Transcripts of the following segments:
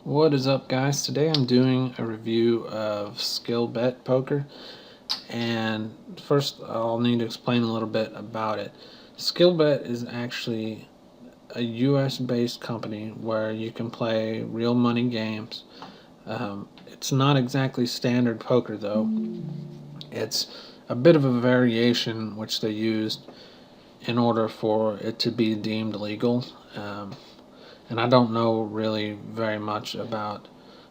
What is up, guys? Today I'm doing a review of Skillbet poker, and first I'll need to explain a little bit about it. Skillbet is actually a US based company where you can play real money games. It's not exactly standard poker, though, it's a bit of a variation which they used in order for it to be deemed legal. And I don't know really very much about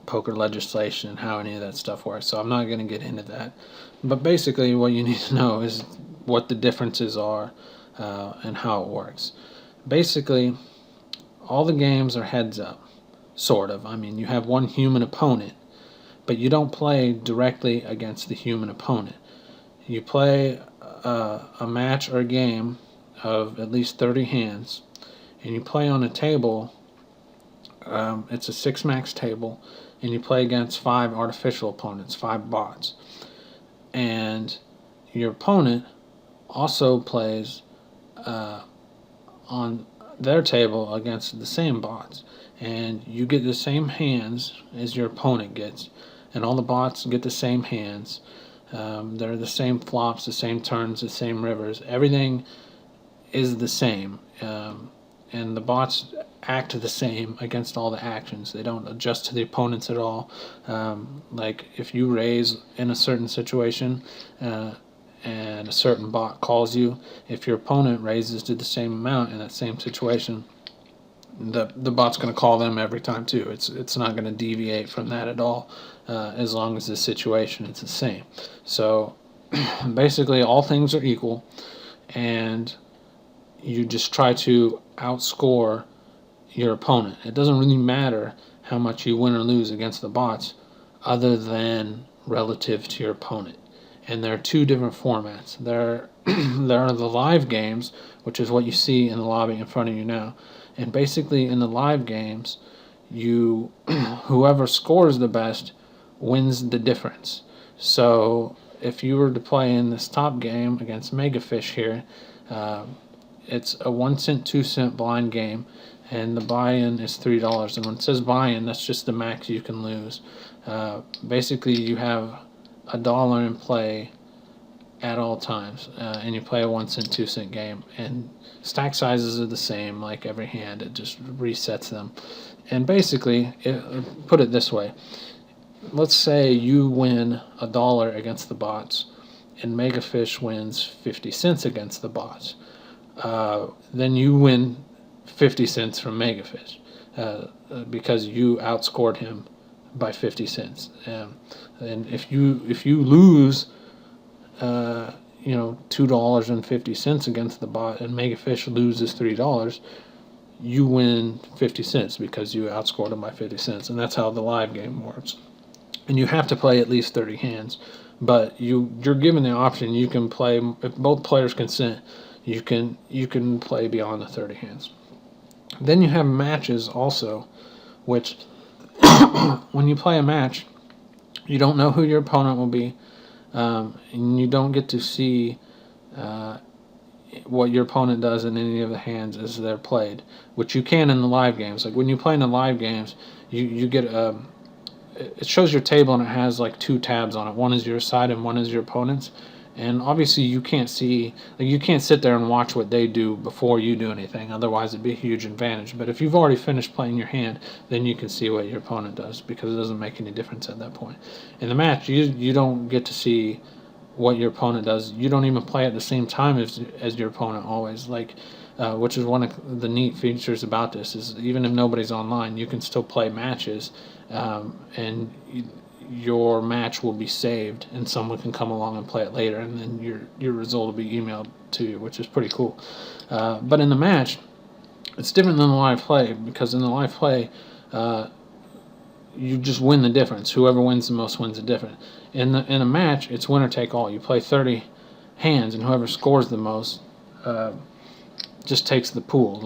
poker legislation and how any of that stuff works, so I'm not going to get into that. But basically, what you need to know is what the differences are and how it works. Basically, all the games are heads up, sort of. I mean, you have one human opponent, but you don't play directly against the human opponent. You play a match or a game of at least 30 hands, and you play on a table. It's a six max table, and you play against five artificial opponents, five bots. And your opponent also plays on their table against the same bots. And you get the same hands as your opponent gets, and all the bots get the same hands. They're the same flops, the same turns, the same rivers. Everything is the same. And the bots act the same against all the actions. They don't adjust to the opponents at all. Like if you raise in a certain situation and a certain bot calls you, if your opponent raises to the same amount in that same situation, the bot's going to call them every time too. It's not going to deviate from that at all, as long as the situation is the same. So basically, all things are equal, and you just try to outscore your opponent. It doesn't really matter how much you win or lose against the bots, other than relative to your opponent. And there are two different formats. There are the live games, which is what you see in the lobby in front of you now. And basically, in the live games, you whoever scores the best wins the difference. So if you were to play in this top game against Megafish here, it's a 1 cent, 2 cent blind game, and the buy-in is $3. And when it says buy-in, that's just the max you can lose. Basically, you have $1 in play at all times, and you play a 1 cent, 2 cent game. And stack sizes are the same, like every hand. It just resets them. And basically, put it this way: let's say you win $1 against the bots, and Megafish wins 50 cents against the bots. Then you win 50 cents from Megafish because you outscored him by 50 cents. And if you lose, $2.50 against the bot, and Megafish loses $3, you win 50 cents because you outscored him by 50 cents. And that's how the live game works. And you have to play at least 30 hands, but you're given the option. You can play, if both players consent, you can play beyond the 30 hands. Then you have matches also, which when you play a match, you don't know who your opponent will be, and you don't get to see what your opponent does in any of the hands as they're played, which you can in the live games. Like when you play in the live games, you get it shows your table, and it has like two tabs on it. One is your side and one is your opponent's. And obviously you can't see, like you can't sit there and watch what they do before you do anything. Otherwise it'd be a huge advantage. But if you've already finished playing your hand, then you can see what your opponent does, because it doesn't make any difference at that point. In the match, you don't get to see what your opponent does. You don't even play at the same time as your opponent always. Which is one of the neat features about this, is even if nobody's online, you can still play matches, and your match will be saved, and someone can come along and play it later, and then your result will be emailed to you, which is pretty cool. But in the match, it's different than the live play, because in the live play, you just win the difference. Whoever wins the most wins the difference. In a match, it's winner take all. You play 30 hands, and whoever scores the most just takes the pool.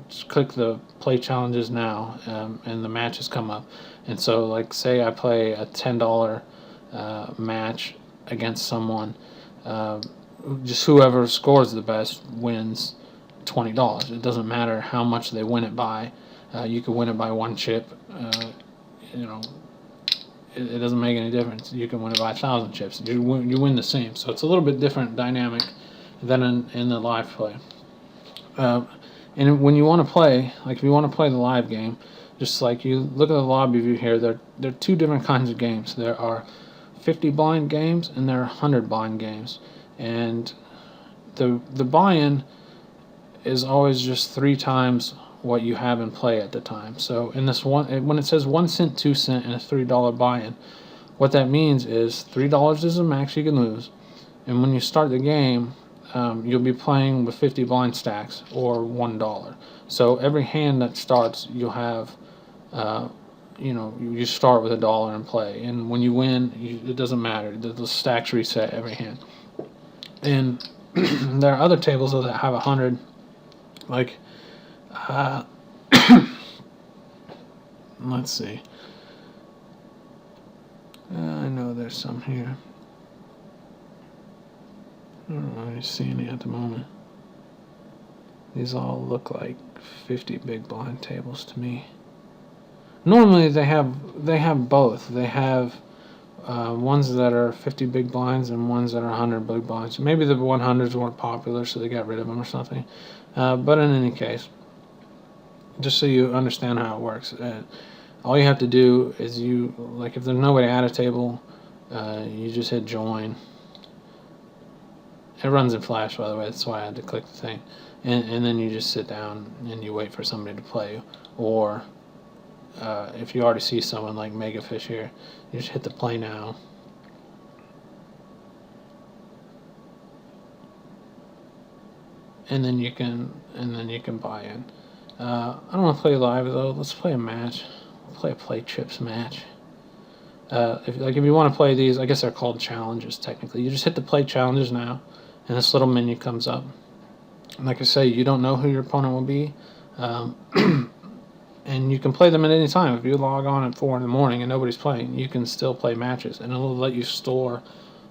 Just click the play challenges now, and the matches come up. And so, like, say I play a $10 match against someone, just whoever scores the best wins $20. It doesn't matter how much they win it by. You could win it by 1 chip. You know, it doesn't make any difference. You can win it by 1,000 chips. You win the same. So it's a little bit different dynamic than in the live play. And when you want to play, like if you want to play the live game, just like you look at the lobby view here, there are 2 different kinds of games. There are 50 blind games and there are 100 blind games. And the buy-in is always just 3 times what you have in play at the time. So in this one, when it says 1 cent, 2 cent, and a $3 buy-in, what that means is $3 is the max you can lose. And when you start the game, you'll be playing with 50 blind stacks or $1. So every hand that starts, you'll have, you start with $1 in play, and when you win, it doesn't matter. The stacks reset every hand. And there are other tables that have 100, like, let's see. I know there's some here. I don't really see any at the moment. These all look like 50 big blind tables to me. Normally they have both. They have ones that are 50 big blinds and ones that are 100 big blinds. Maybe the 100s weren't popular, so they got rid of them or something. But in any case, just so you understand how it works, all you have to do is if there's no way to add a table, you just hit join. It runs in Flash, by the way, that's why I had to click the thing. And then you just sit down and you wait for somebody to play you. Or if you already see someone like Megafish here, you just hit the play now. And then you can buy in. I don't want to play live though. Let's play a match. We'll play chips match. If you want to play these, I guess they're called challenges technically. You just hit the play challenges now, and this little menu comes up. And like I say, you don't know who your opponent will be, and you can play them at any time. If you log on at 4 in the morning and nobody's playing, you can still play matches, and it'll let you store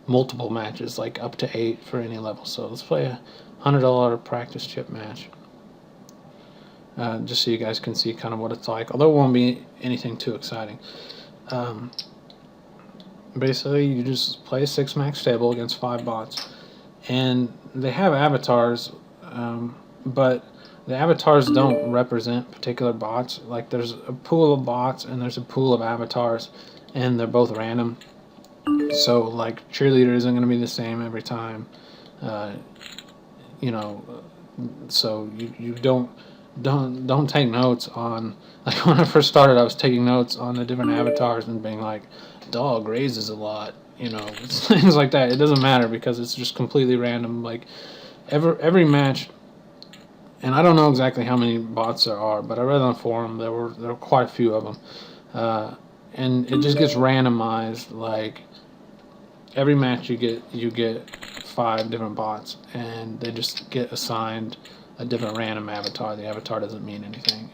multiple matches, like up to 8 for any level. So let's play a $100 practice chip match, just so you guys can see kind of what it's like. Although it won't be anything too exciting. Basically, you just play a 6 max table against 5 bots, and they have avatars, but the avatars don't represent particular bots. Like, there's a pool of bots and there's a pool of avatars, and they're both random. So like cheerleader isn't going to be the same every time, so you don't take notes on, like when I first started I was taking notes on the different avatars and being like, dog raises a lot, things like that. It doesn't matter because it's just completely random. Like every match, and I don't know exactly how many bots there are, but I read on the forum there were quite a few of them, and it just gets randomized. Like every match you get 5 different bots, and they just get assigned a different random avatar. The avatar doesn't mean anything,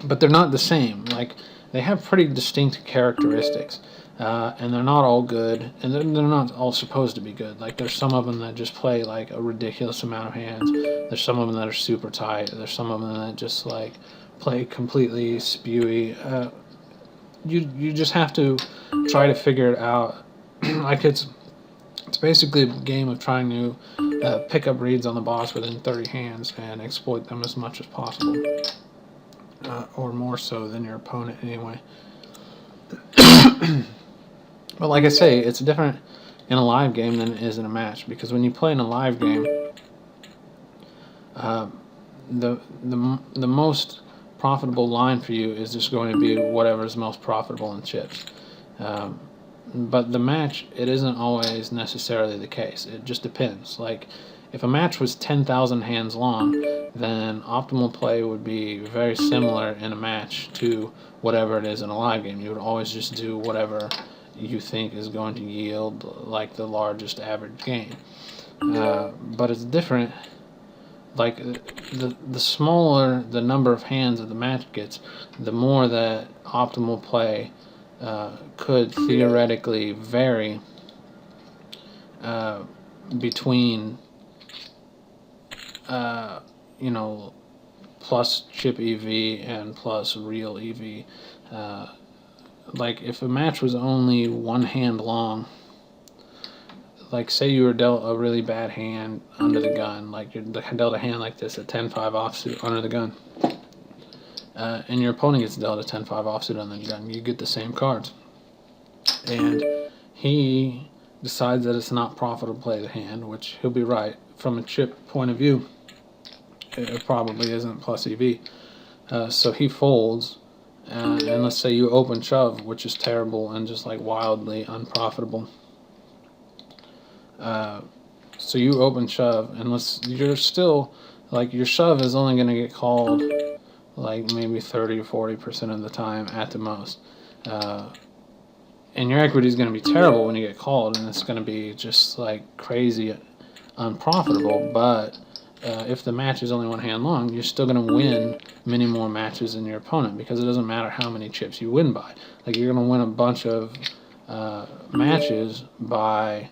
but they're not the same. Like they have pretty distinct characteristics, and they're not all good, and they're not all supposed to be good. Like there's some of them that just play like a ridiculous amount of hands. There's some of them that are super tight. There's some of them that just like play completely spewy. You just have to try to figure it out. Like it's basically a game of trying to pick up reads on the boss within 30 hands and exploit them as much as possible, or more so than your opponent anyway. But like I say, it's different in a live game than it is in a match, because when you play in a live game, the most profitable line for you is just going to be whatever is most profitable in chips. But the match, it isn't always necessarily the case. It just depends. Like, if a match was 10,000 hands long, then optimal play would be very similar in a match to whatever it is in a live game. You would always just do whatever you think is going to yield like the largest average gain. But it's different. Like, the smaller the number of hands that the match gets, the more that optimal play could theoretically vary between plus chip EV and plus real EV. Like if a match was only one hand long, like say you were dealt a really bad hand under the gun, like you're dealt a hand like this, a 10-5 offsuit under the gun, and your opponent gets dealt a 10-5 offsuit under the gun, you get the same cards. And he decides that it's not profitable to play the hand, which he'll be right. From a chip point of view, it probably isn't plus EV. So he folds, and let's say you open shove, which is terrible and just like wildly unprofitable. So you open shove, and you're still, like, your shove is only going to get called like maybe 30 or 40% of the time at the most. And your equity is going to be terrible when you get called, and it's going to be just like crazy unprofitable. But if the match is only one hand long, you're still going to win many more matches than your opponent, because it doesn't matter how many chips you win by. Like, you're going to win a bunch of matches by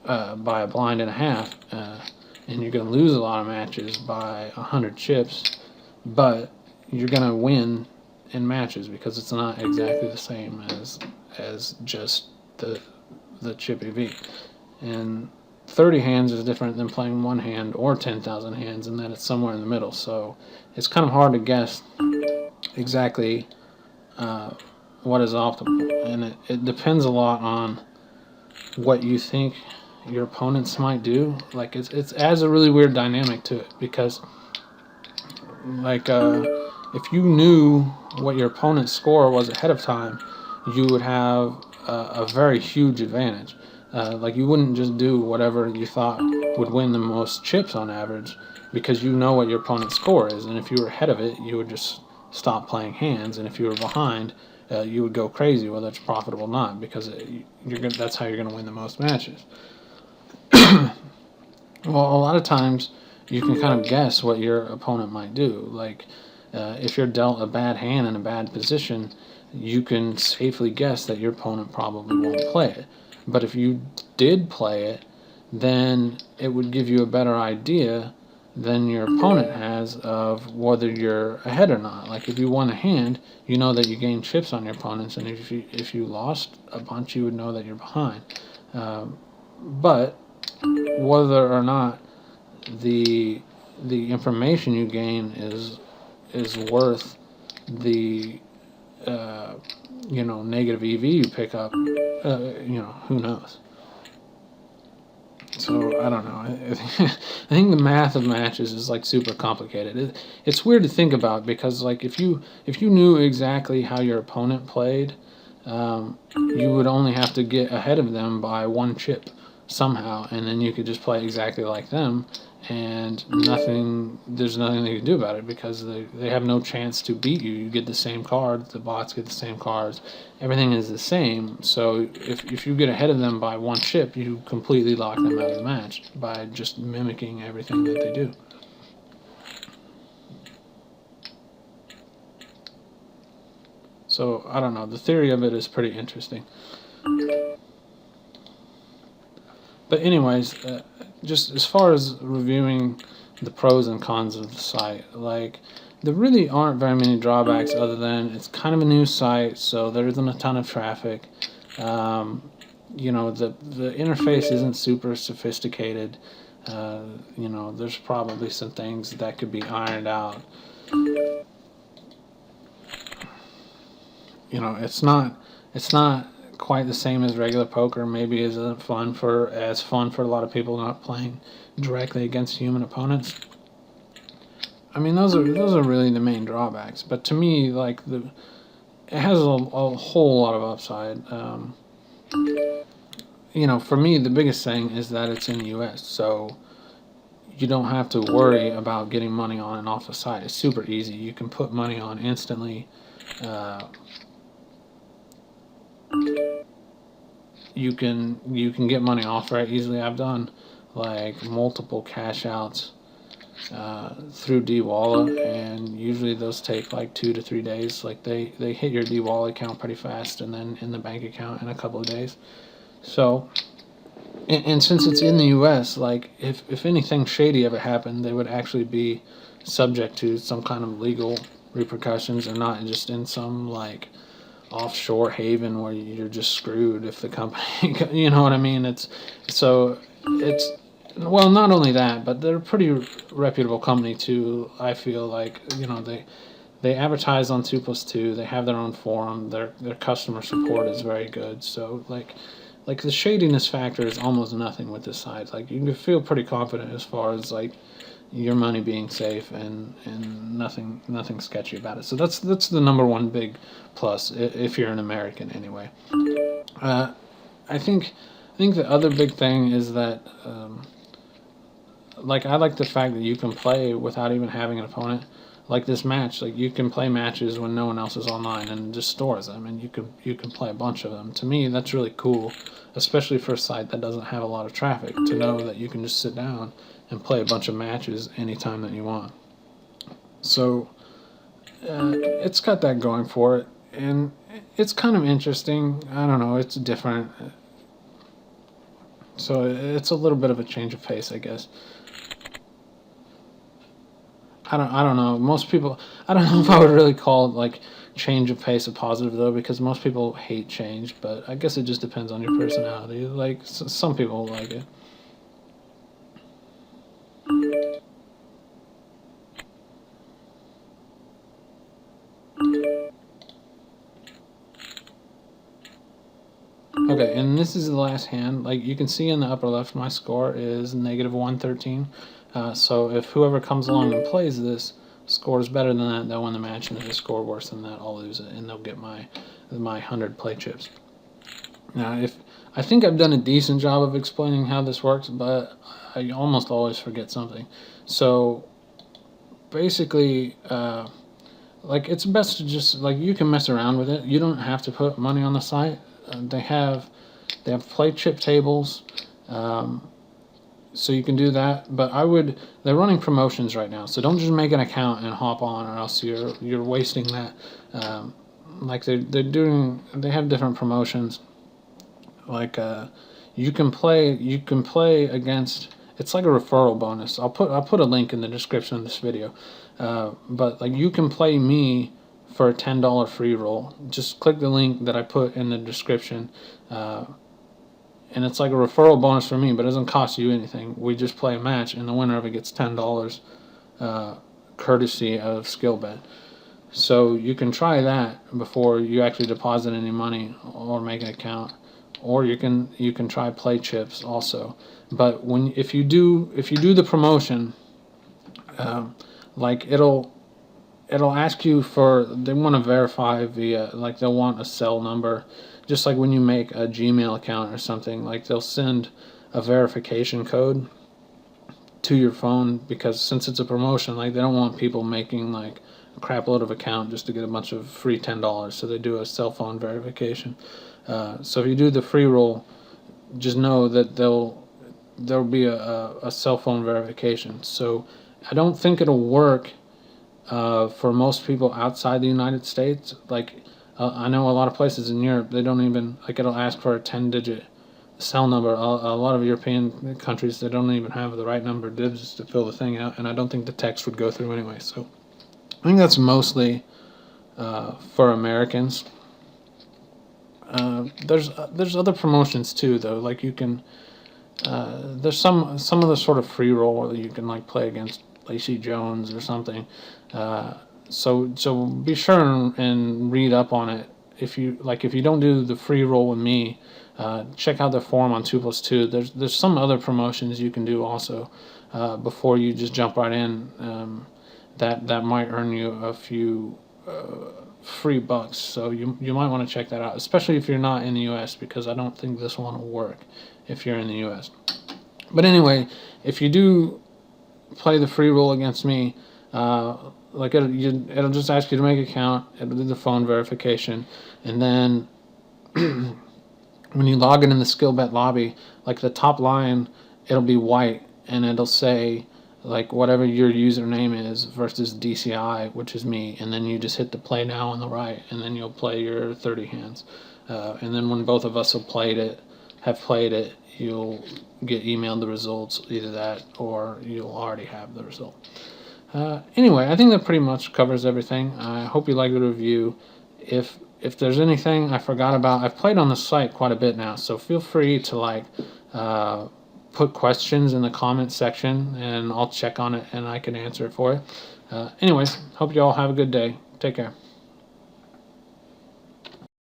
a blind and a half, and you're going to lose a lot of matches by 100 chips, but you're going to win in matches because it's not exactly the same as just the chip EV. And 30 hands is different than playing one hand or 10,000 hands, and that it's somewhere in the middle. So it's kind of hard to guess exactly what is optimal, and it depends a lot on what you think your opponents might do. Like, it adds a really weird dynamic to it, because like if you knew what your opponent's score was ahead of time, you would have a very huge advantage. Like, you wouldn't just do whatever you thought would win the most chips on average, because you know what your opponent's score is, and if you were ahead of it, you would just stop playing hands, and if you were behind, you would go crazy whether it's profitable or not, because that's how you're going to win the most matches. Well, a lot of times you can kind of guess what your opponent might do. Like, if you're dealt a bad hand in a bad position, you can safely guess that your opponent probably won't play it. But if you did play it, then it would give you a better idea than your opponent has of whether you're ahead or not. Like, if you won a hand, you know that you gained chips on your opponents, and if you lost a bunch, you would know that you're behind. But whether or not the information you gain is worth the negative EV you pick up, who knows. So I don't know. I think the math of matches is like super complicated. It's weird to think about, because like if you knew exactly how your opponent played, you would only have to get ahead of them by one chip somehow, and then you could just play exactly like them, and there's nothing they can do about it, because they have no chance to beat you. You get the same cards, the bots get the same cards, everything is the same. So if you get ahead of them by one chip, you completely lock them out of the match by just mimicking everything that they do. So I don't know, the theory of it is pretty interesting. But anyways, just as far as reviewing the pros and cons of the site, like, there really aren't very many drawbacks, other than it's kind of a new site, so there isn't a ton of traffic. The interface isn't super sophisticated. There's probably some things that could be ironed out. It's not quite the same as regular poker. Maybe isn't fun for a lot of people not playing directly against human opponents. I mean, those are really the main drawbacks. But to me, like, it has a whole lot of upside. For me, the biggest thing is that it's in the U.S., so you don't have to worry about getting money on and off the site. It's super easy. You can put money on instantly. You can get money off very easily. I've done like multiple cash outs through D-Wallet, and usually those take like 2 to 3 days. Like, they hit your D-Wallet account pretty fast, and then in the bank account in a couple of days. So And since it's in the U.S., like if anything shady ever happened, they would actually be subject to some kind of legal repercussions, and not just in some like offshore haven where you're just screwed if the company, you know what I mean? It's well, not only that, but they're a pretty reputable company too. I feel like, they advertise on 2+2. They have their own forum. Their customer support is very good. So like the shadiness factor is almost nothing with this site. Like you can feel pretty confident as far as like your money being safe, and nothing sketchy about it. So that's the number one big plus if you're an American anyway. Uh, I think the other big thing is that like I like the fact that you can play without even having an opponent. Like this match, like you can play matches when no one else is online and just stores them, and you can play a bunch of them. To me, that's really cool, especially for a site that doesn't have a lot of traffic. To know that you can just sit down and play a bunch of matches anytime that you want. So it's got that going for it, and it's kind of interesting. I don't know, it's different, so it's a little bit of a change of pace, I guess. I don't know. Most people, I don't know if I would really call it like change of pace a positive though, because most people hate change. But I guess it just depends on your personality. Like some people like it. Okay, and this is the last hand. Like you can see in the upper left, my score is -113. So if whoever comes along and plays this scores better than that, they'll win the match, and if they score worse than that, I'll lose it, and they'll get my 100 play chips. Now, if I think I've done a decent job of explaining how this works, but I almost always forget something. So basically, like it's best to just like you can mess around with it. You don't have to put money on the site. They have play chip tables, um, so you can do that. But they're running promotions right now, so don't just make an account and hop on, or else you're wasting that. Um, like they have different promotions. Like you can play against. It's like a referral bonus. I'll put a link in the description of this video. But like you can play me for a $10 free roll. Just click the link that I put in the description, uh, and it's like a referral bonus for me, but it doesn't cost you anything. We just play a match, and the winner of it gets $10, uh, courtesy of Skillbet. So you can try that before you actually deposit any money or make an account, or you can try play chips also. But if you do the promotion, um, like it'll ask you for, they want to verify via, like they'll want a cell number, just like when you make a Gmail account or something. Like they'll send a verification code to your phone, because since it's a promotion, like they don't want people making like a crap load of account just to get a bunch of free $10. So they do a cell phone verification. So if you do the free roll, just know that there'll be a cell phone verification. So I don't think it'll work for most people outside the United States. Like I know a lot of places in Europe, they don't even, like it'll ask for a 10-digit cell number. A lot of European countries, they don't even have the right number of digits to fill the thing out, and I don't think the text would go through anyway. So I think that's mostly for Americans. There's other promotions too though. Like you can there's some of the sort of free roll where you can like play against Lacey Jones or something. So be sure and read up on it. If you don't do the free roll with me, check out the forum on 2+2. There's some other promotions you can do also before you just jump right in. That might earn you a few free bucks. So you might want to check that out, especially if you're not in the U.S., because I don't think this one will work if you're in the U.S. But anyway, if you do play the free roll against me, like it'll just ask you to make an account. It'll do the phone verification, and then when you log in the Skillbet lobby, like the top line, it'll be white, and it'll say like whatever your username is versus DCI, which is me, and then you just hit the play now on the right, and then you'll play your 30 hands, and then when both of us have played it, have played it, you'll get emailed the results, either that or you'll already have the result. Anyway, I think that pretty much covers everything. I hope you like the review. If there's anything I forgot about, I've played on the site quite a bit now, so feel free to put questions in the comment section, and I'll check on it and I can answer it for you. Anyways, hope you all have a good day. Take care.